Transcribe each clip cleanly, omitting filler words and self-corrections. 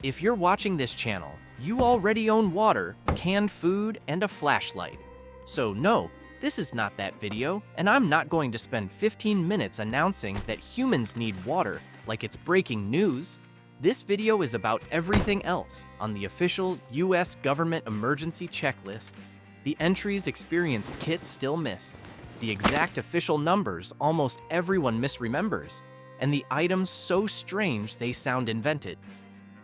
If you're watching this channel, you already own water, canned food, and a flashlight. So no, this is not that video, and I'm not going to spend 15 minutes announcing that humans need water like it's breaking news. This video is about everything else on the official US government emergency checklist. The entries experienced kits still miss, the exact official numbers almost everyone misremembers, and the items so strange they sound invented.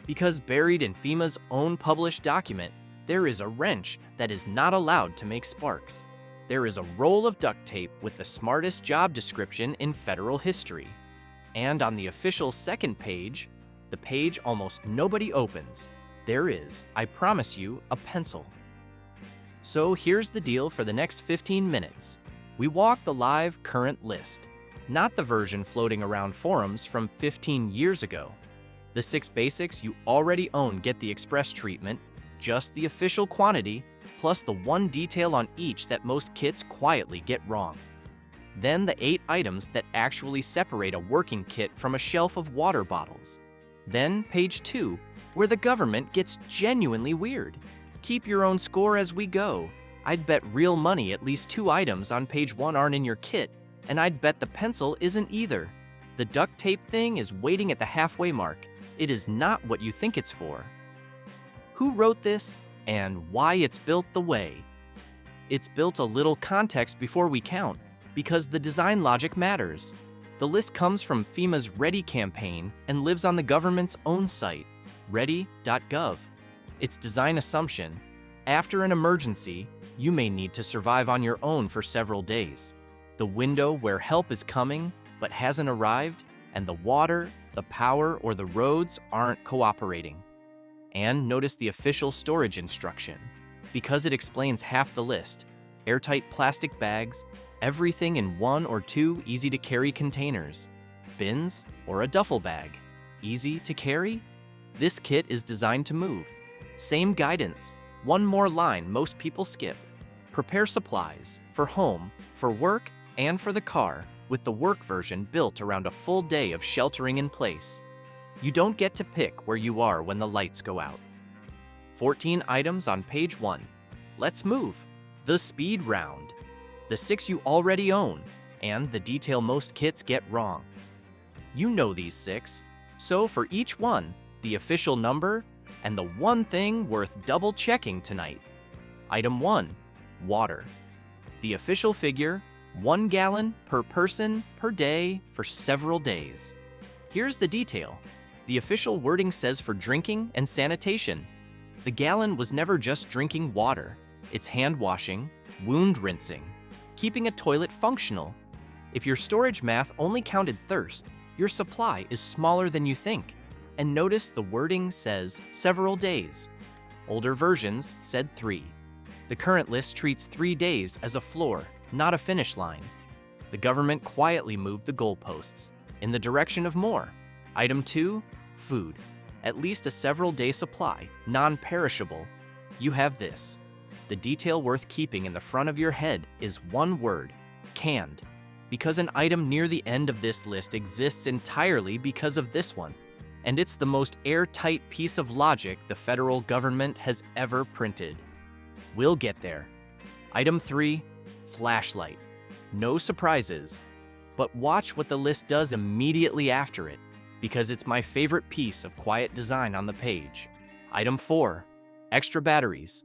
Because buried in FEMA's own published document, there is a wrench that is not allowed to make sparks. There is a roll of duct tape with the smartest job description in federal history. And on the official second page, the page almost nobody opens, there is, I promise you, a pencil. So here's the deal for the next 15 minutes. We walk the live current list, not the version floating around forums from 15 years ago. The 6 basics you already own get the express treatment, just the official quantity, plus the 1 detail on each that most kits quietly get wrong. Then the 8 items that actually separate a working kit from a shelf of water bottles. Then page 2, where the government gets genuinely weird. Keep your own score as we go. I'd bet real money at least 2 items on page 1 aren't in your kit, and I'd bet the pencil isn't either. The duct tape thing is waiting at the halfway mark. It is not what you think it's for. Who wrote this and why it's built the way? It's built a little context before we count, because the design logic matters. The list comes from FEMA's Ready campaign and lives on the government's own site, ready.gov. Its design assumption: after an emergency, you may need to survive on your own for several days. The window where help is coming but hasn't arrived, and the water, the power, or the roads aren't cooperating. And notice the official storage instruction, because it explains half the list: airtight plastic bags, everything in 1 or 2 easy-to-carry containers, bins, or a duffel bag. Easy to carry? This kit is designed to move. Same guidance, 1 more line most people skip. Prepare supplies for home, for work, and for the car, with the work version built around a full day of sheltering in place. You don't get to pick where you are when the lights go out. 14 items on page 1. Let's move. The speed round. The 6 you already own, and the detail most kits get wrong. You know these 6, so for each one, the official number, and the one thing worth double checking tonight. Item 1, water. The official figure: 1 gallon per person per day for several days. Here's the detail. The official wording says for drinking and sanitation. The gallon was never just drinking water. It's hand washing, wound rinsing, keeping a toilet functional. If your storage math only counted thirst, your supply is smaller than you think. And notice the wording says several days. Older versions said 3. The current list treats 3 days as a floor, not a finish line. The government quietly moved the goalposts in the direction of more. Item 2, food. At least a several-day supply, non-perishable. You have this. The detail worth keeping in the front of your head is 1 word: canned. Because an item near the end of this list exists entirely because of this one. And it's the most airtight piece of logic the federal government has ever printed. We'll get there. Item 3, flashlight. No surprises, but watch what the list does immediately after it, because it's my favorite piece of quiet design on the page. Item 4, extra batteries.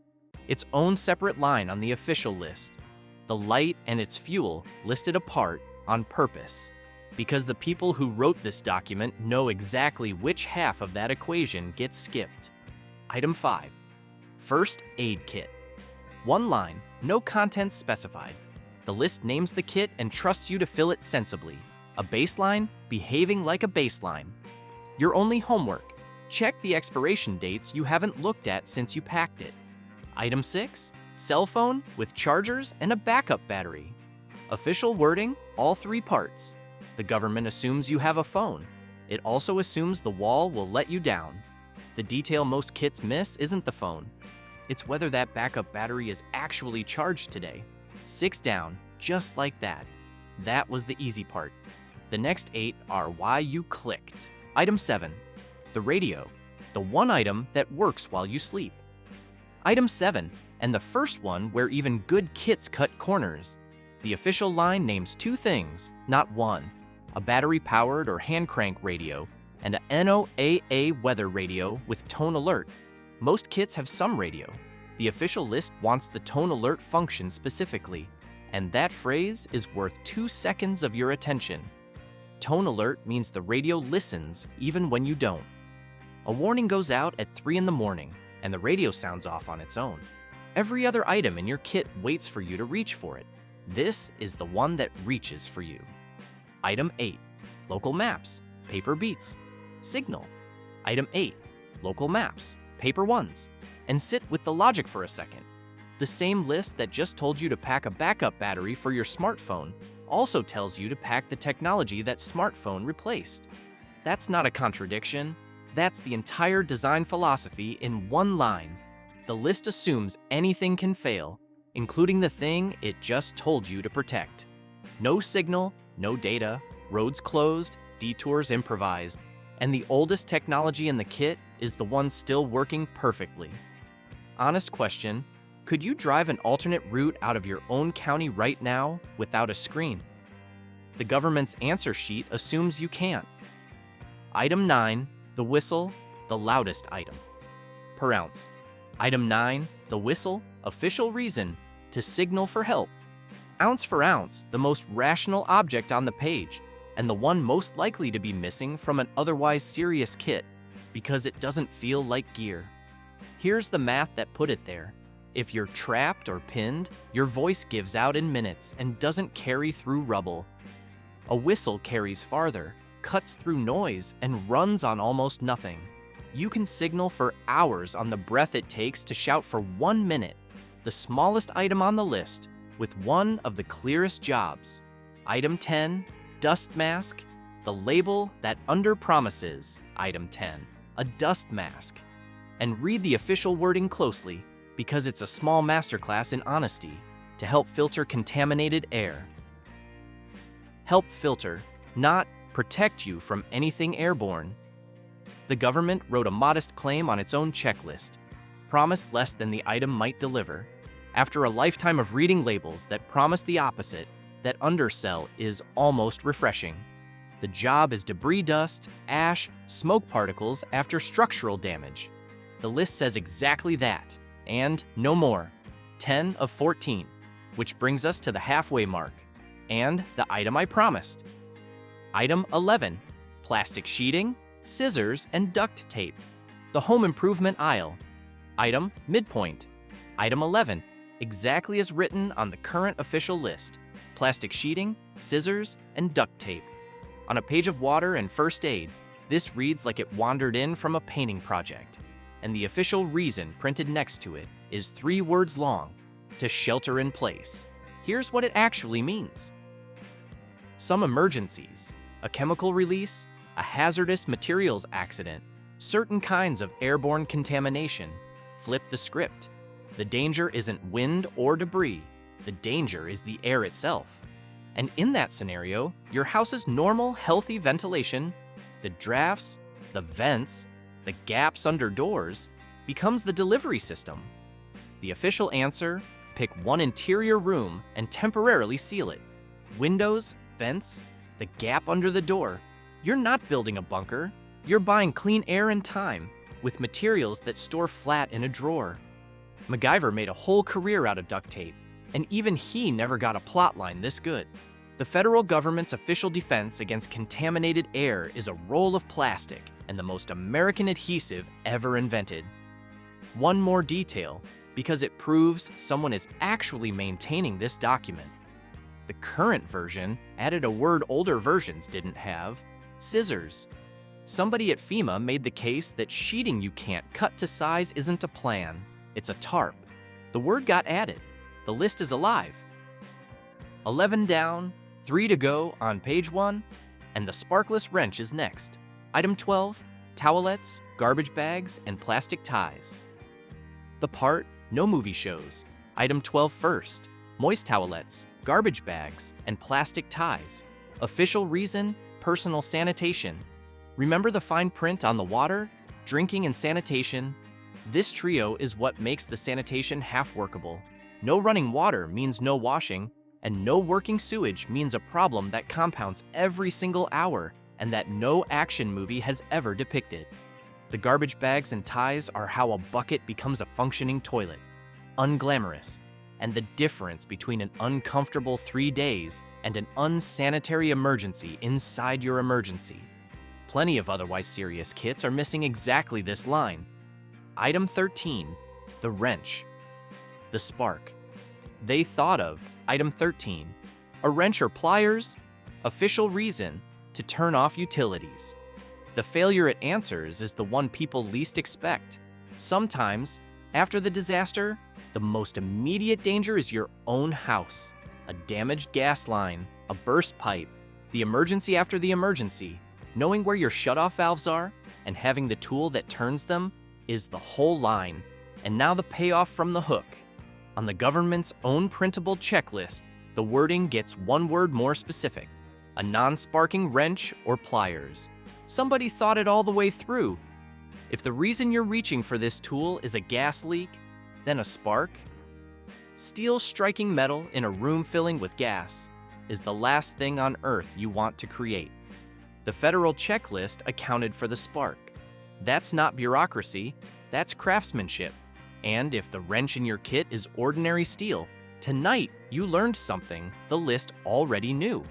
Its own separate line on the official list. The light and its fuel listed apart on purpose, because the people who wrote this document know exactly which half of that equation gets skipped. Item 5, first aid kit. 1 line, no contents specified. The list names the kit and trusts you to fill it sensibly. A baseline, behaving like a baseline. Your only homework: check the expiration dates you haven't looked at since you packed it. Item 6, cell phone with chargers and a backup battery. Official wording: all 3 parts. The government assumes you have a phone. It also assumes the wall will let you down. The detail most kits miss isn't the phone. It's whether that backup battery is actually charged today. 6 down, just like that. That was the easy part. The next 8 are why you clicked. Item 7, the radio. the one item that works while you sleep. Item 7, and the first one where even good kits cut corners. The official line names 2 things, not one: a battery-powered or hand-crank radio, and a NOAA weather radio with tone alert. Most kits have some radio. The official list wants the tone alert function specifically, and that phrase is worth 2 seconds of your attention. Tone alert means the radio listens even when you don't. A warning goes out at 3 in the morning, and the radio sounds off on its own. Every other item in your kit waits for you to reach for it. This is the one that reaches for you. Item 8, local maps, paper beats, signal. Item 8, local maps, paper ones. And sit with the logic for a second. The same list that just told you to pack a backup battery for your smartphone also tells you to pack the technology that smartphone replaced. That's not a contradiction. That's the entire design philosophy in one line. The list assumes anything can fail, including the thing it just told you to protect. No signal, no data, roads closed, detours improvised, and the oldest technology in the kit is the one still working perfectly. Honest question, could you drive an alternate route out of your own county right now without a screen? The government's answer sheet assumes you can't. Item 9, the whistle, the loudest item. Per ounce. Item 9, the whistle, official reason to signal for help. Ounce for ounce, the most rational object on the page, and the one most likely to be missing from an otherwise serious kit, because it doesn't feel like gear. Here's the math that put it there. If you're trapped or pinned, your voice gives out in minutes and doesn't carry through rubble. A whistle carries farther, cuts through noise, and runs on almost nothing. You can signal for hours on the breath it takes to shout for 1 minute, the smallest item on the list, with one of the clearest jobs. Item 10, dust mask, the label that under-promises. Item 10, a dust mask. And read the official wording closely, because it's a small masterclass in honesty to help filter contaminated air. Help filter, not protect you from anything airborne. The government wrote a modest claim on its own checklist, promised less than the item might deliver. After a lifetime of reading labels that promise the opposite, that undersell is almost refreshing. The job is debris dust, ash, smoke particles after structural damage. The list says exactly that, and no more. 10 of 14, which brings us to the halfway mark, and the item I promised. Item 11, plastic sheeting, scissors, and duct tape. The home improvement aisle. Item midpoint. Item 11, exactly as written on the current official list. Plastic sheeting, scissors, and duct tape. On a page of water and first aid, this reads like it wandered in from a painting project. And the official reason printed next to it is 3 words long: to shelter in place. Here's what it actually means. Some emergencies, a chemical release, a hazardous materials accident, certain kinds of airborne contamination. Flip the script. The danger isn't wind or debris. The danger is the air itself. And in that scenario, your house's normal, healthy ventilation, the drafts, the vents, the gaps under doors, becomes the delivery system. The official answer: pick one interior room and temporarily seal it. Windows, vents, the gap under the door. You're not building a bunker. You're buying clean air and time with materials that store flat in a drawer. MacGyver made a whole career out of duct tape, and even he never got a plot line this good. The federal government's official defense against contaminated air is a roll of plastic and the most American adhesive ever invented. One more detail, because it proves someone is actually maintaining this document. The current version added a word older versions didn't have: scissors. Somebody at FEMA made the case that sheeting you can't cut to size isn't a plan, it's a tarp. The word got added. The list is alive. 11 down, 3 to go on page 1, and the sparkless wrench is next. Item 12, towelettes, garbage bags, and plastic ties. The part, no movie shows. Item 12 first, moist towelettes, garbage bags, and plastic ties. Official reason, personal sanitation. Remember the fine print on the water? drinking, and sanitation. This trio is what makes the sanitation half workable. No running water means no washing, and no working sewage means a problem that compounds every single hour and that no action movie has ever depicted. The garbage bags and ties are how a bucket becomes a functioning toilet. Unglamorous, and the difference between an uncomfortable 3 days and an unsanitary emergency inside your emergency. Plenty of otherwise serious kits are missing exactly this line. Item 13, the wrench. The spark. They thought of item 13, a wrench or pliers, official reason to turn off utilities. The failure it answers is the one people least expect. Sometimes, after the disaster, the most immediate danger is your own house. A damaged gas line, a burst pipe, the emergency after the emergency. Knowing where your shutoff valves are and having the tool that turns them is the whole line. And now the payoff from the hook. On the government's own printable checklist, the wording gets one word more specific: a non-sparking wrench or pliers. Somebody thought it all the way through. If the reason you're reaching for this tool is a gas leak, then a spark? Steel striking metal in a room filling with gas is the last thing on earth you want to create. The federal checklist accounted for the spark. That's not bureaucracy, that's craftsmanship. And if the wrench in your kit is ordinary steel, tonight you learned something the list already knew.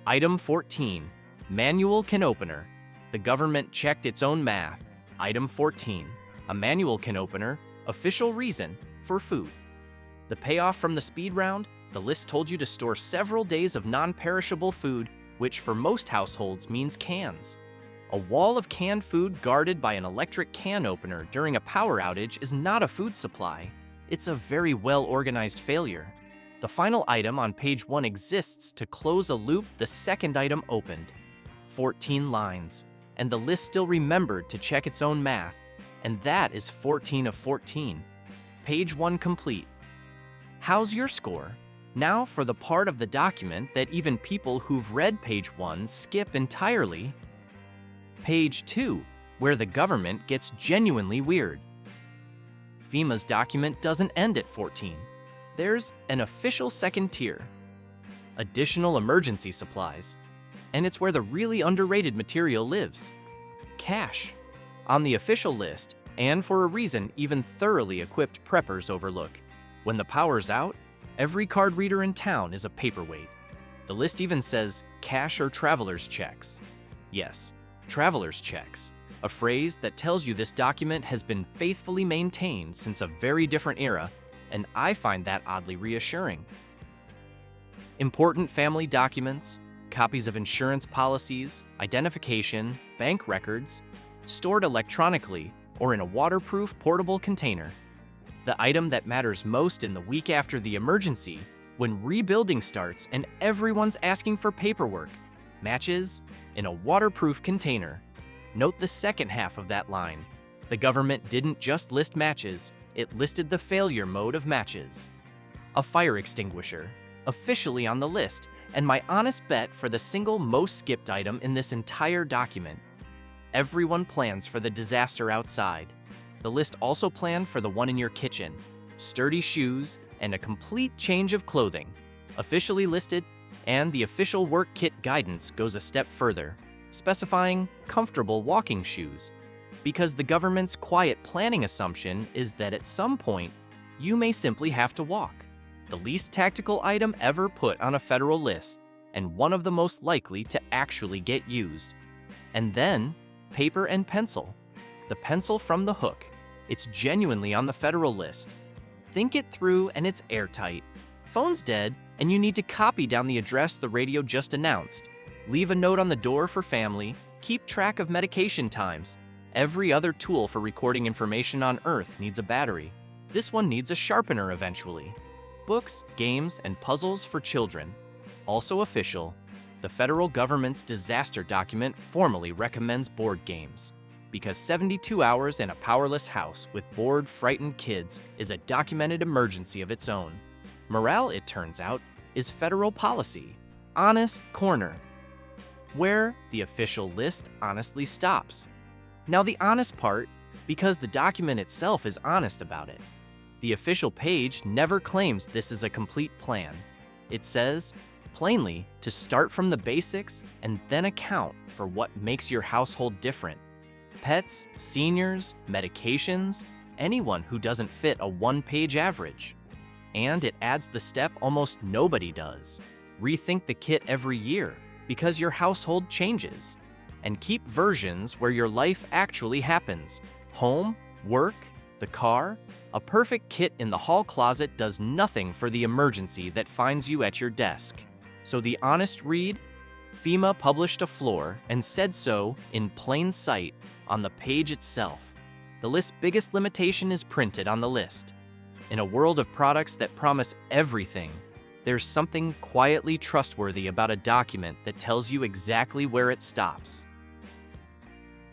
Item 14, manual can opener. The government checked its own math. Item 14, a manual can opener, official reason for food. The payoff from the speed round, the list told you to store several days of non-perishable food, which for most households means cans. A wall of canned food guarded by an electric can opener during a power outage is not a food supply. It's a very well-organized failure. The final item on page 1 exists to close a loop the second item opened. 14 lines, and the list still remembered to check its own math, and that is 14 of 14. Page 1 complete. How's your score? Now for the part of the document that even people who've read page 1 skip entirely. Page 2, where the government gets genuinely weird. FEMA's document doesn't end at 14. There's an official second tier. Additional emergency supplies. And it's where the really underrated material lives. Cash. On the official list, and for a reason even thoroughly equipped preppers overlook. When the power's out, every card reader in town is a paperweight. The list even says cash or traveler's checks. Yes, traveler's checks, a phrase that tells you this document has been faithfully maintained since a very different era, and I find that oddly reassuring. Important family documents, copies of insurance policies, identification, bank records, stored electronically or in a waterproof portable container. The item that matters most in the week after the emergency, when rebuilding starts and everyone's asking for paperwork. Matches in a waterproof container. Note the second half of that line. The government didn't just list matches, it listed the failure mode of matches. A fire extinguisher, officially on the list, and my honest bet for the single most skipped item in this entire document. Everyone plans for the disaster outside. The list also planned for the one in your kitchen. Sturdy shoes and a complete change of clothing. Officially listed, and the official work kit guidance goes a step further, specifying comfortable walking shoes. Because the government's quiet planning assumption is that at some point, you may simply have to walk. The least tactical item ever put on a federal list, and one of the most likely to actually get used. And then, paper and pencil. The pencil from the hook. It's genuinely on the federal list. Think it through and it's airtight. Phone's dead, and you need to copy down the address the radio just announced. Leave a note on the door for family. Keep track of medication times. Every other tool for recording information on Earth needs a battery. This one needs a sharpener eventually. Books, games, and puzzles for children. Also official, the federal government's disaster document formally recommends board games. Because 72 hours in a powerless house with bored, frightened kids is a documented emergency of its own. Morale, it turns out, is federal policy. Honest corner. Where the official list honestly stops. Now the honest part, because the document itself is honest about it. The official page never claims this is a complete plan. It says, plainly, to start from the basics and then account for what makes your household different. Pets, seniors, medications, anyone who doesn't fit a one-page average. And it adds the step almost nobody does. Rethink the kit every year because your household changes. And keep versions where your life actually happens. Home, work, the car. A perfect kit in the hall closet does nothing for the emergency that finds you at your desk. So the honest read, FEMA published a floor and said so in plain sight on the page itself. The list's biggest limitation is printed on the list. In a world of products that promise everything, there's something quietly trustworthy about a document that tells you exactly where it stops.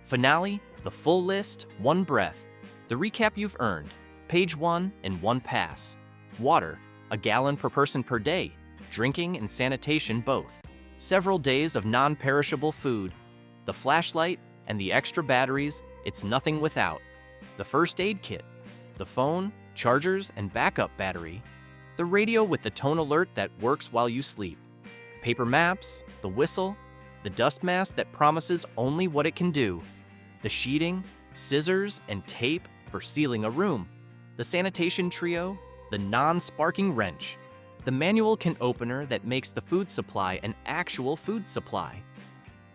Finale, the full list, one breath. The recap you've earned, page 1 in one pass. Water, a gallon per person per day. Drinking and sanitation both. Several days of non-perishable food. The flashlight and the extra batteries, it's nothing without. The first aid kit. The phone, chargers, and backup battery. The radio with the tone alert that works while you sleep. Paper maps, the whistle, the dust mask that promises only what it can do. The sheeting, scissors, and tape for sealing a room. The sanitation trio, the non-sparking wrench. The manual can opener that makes the food supply an actual food supply.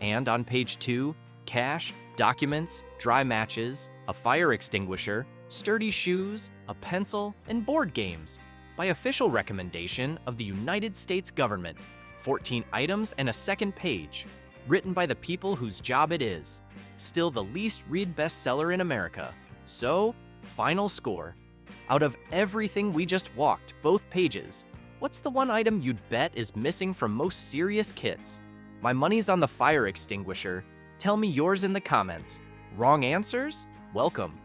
And on page 2, cash, documents, dry matches, a fire extinguisher, sturdy shoes, a pencil, and board games. By official recommendation of the United States government. 14 items and a second page. Written by the people whose job it is. Still the least read bestseller in America. So, final score. Out of everything we just walked, both pages, what's the one item you'd bet is missing from most serious kits? My money's on the fire extinguisher. Tell me yours in the comments. Wrong answers? Welcome.